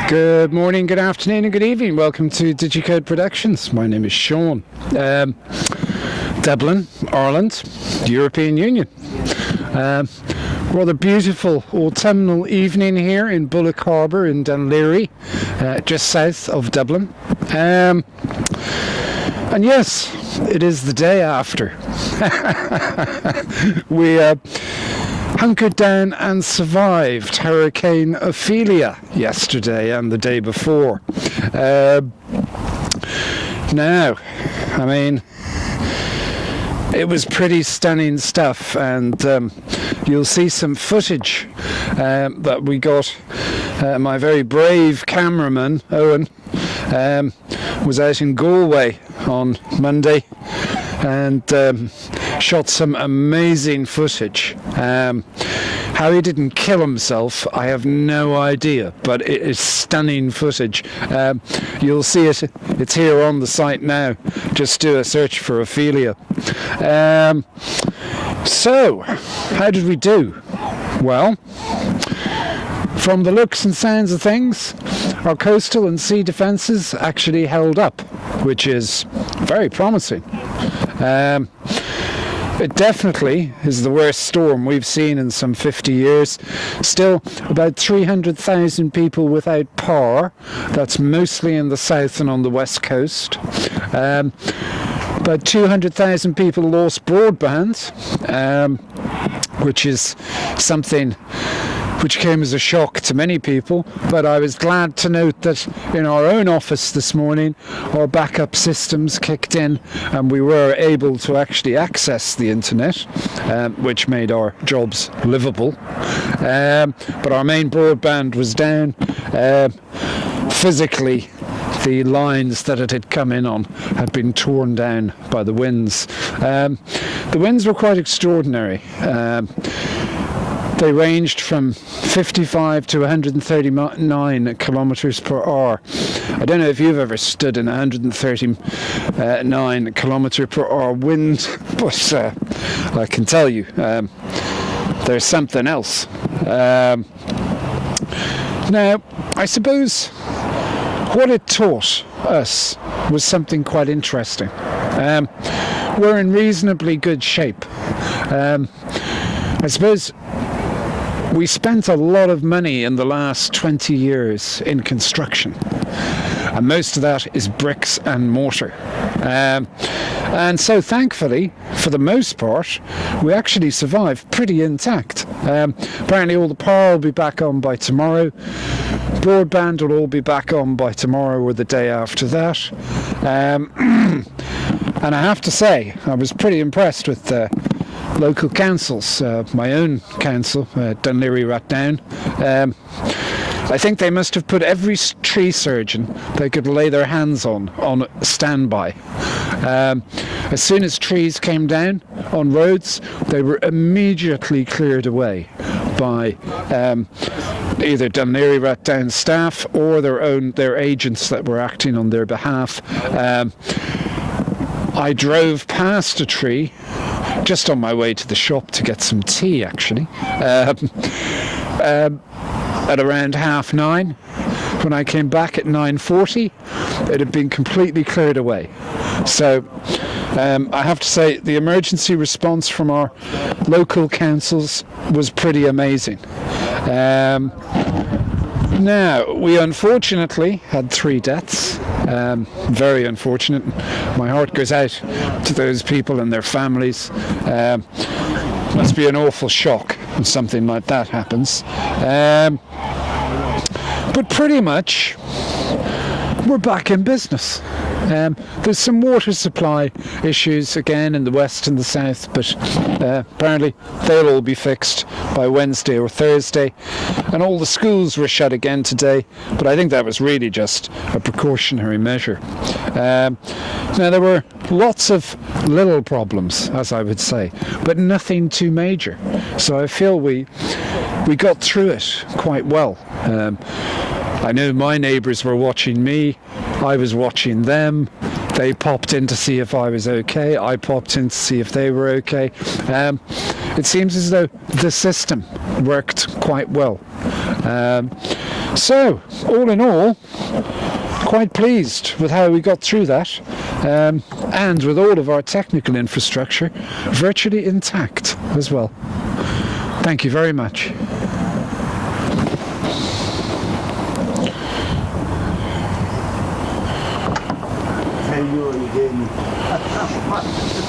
Good morning, good afternoon and good evening. Welcome to Digicode Productions. My name is Sean. Dublin, Ireland, the European Union. Rather beautiful autumnal evening here in Bullock Harbour in Dunleary, just south of Dublin. And yes, it is the day after. We hunkered down and survived Hurricane Ophelia yesterday and the day before. Now, I mean, it was pretty stunning stuff, and you'll see some footage that we got. My very brave cameraman, Owen, was out in Galway on Monday and shot some amazing footage. How he didn't kill himself, I have no idea, but it is stunning footage. You'll see it, it's here on the site now. Just do a search for Ophelia. So, how did we do? Well, from the looks and sounds of things, our coastal and sea defences actually held up, which is very promising. It definitely is the worst storm we've seen in some 50 years. Still, about 300,000 people without power. That's mostly in the south and on the west coast. About 200,000 people lost broadband, which is something which came as a shock to many people, but I was glad to note that in our own office this morning our backup systems kicked in and we were able to actually access the internet, which made our jobs livable. But our main broadband was down. Physically, the lines that it had come in on had been torn down by the winds. The winds were quite extraordinary. They ranged from 55 to 139 kilometers per hour. I don't know if you've ever stood in 139 kilometer per hour wind, but I can tell you, there's something else. Now, I suppose what it taught us was something quite interesting. We're in reasonably good shape. I suppose we spent a lot of money in the last 20 years in construction, and most of that is bricks and mortar. And so thankfully, for the most part, we actually survived pretty intact. Apparently all the power will be back on by tomorrow. Broadband will all be back on by tomorrow or the day after that. And I have to say, I was pretty impressed with local councils. My own council, Dunleary Rathdown, I think they must have put every tree surgeon they could lay their hands on standby. As soon as trees came down on roads, they were immediately cleared away by either Dunleary Rathdown staff or their agents that were acting on their behalf. I drove past a tree just on my way to the shop to get some tea, actually, at around 9:30. When I came back at 9:40, it had been completely cleared away. So I have to say the emergency response from our local councils was pretty amazing. Now, we unfortunately had 3 deaths. Very unfortunate. My heart goes out to those people and their families. Must be an awful shock when something like that happens. But pretty much, we're back in business. There's some water supply issues again in the west and the south, but apparently they'll all be fixed by Wednesday or Thursday. And all the schools were shut again today, but I think that was really just a precautionary measure. Now, there were lots of little problems, as I would say, but nothing too major. So I feel we got through it quite well. I know my neighbours were watching me, I was watching them. They popped in to see if I was okay, I popped in to see if they were okay. It seems as though the system worked quite well. So, all in all, quite pleased with how we got through that, and with all of our technical infrastructure virtually intact as well. Thank you very much. €10 you gave me.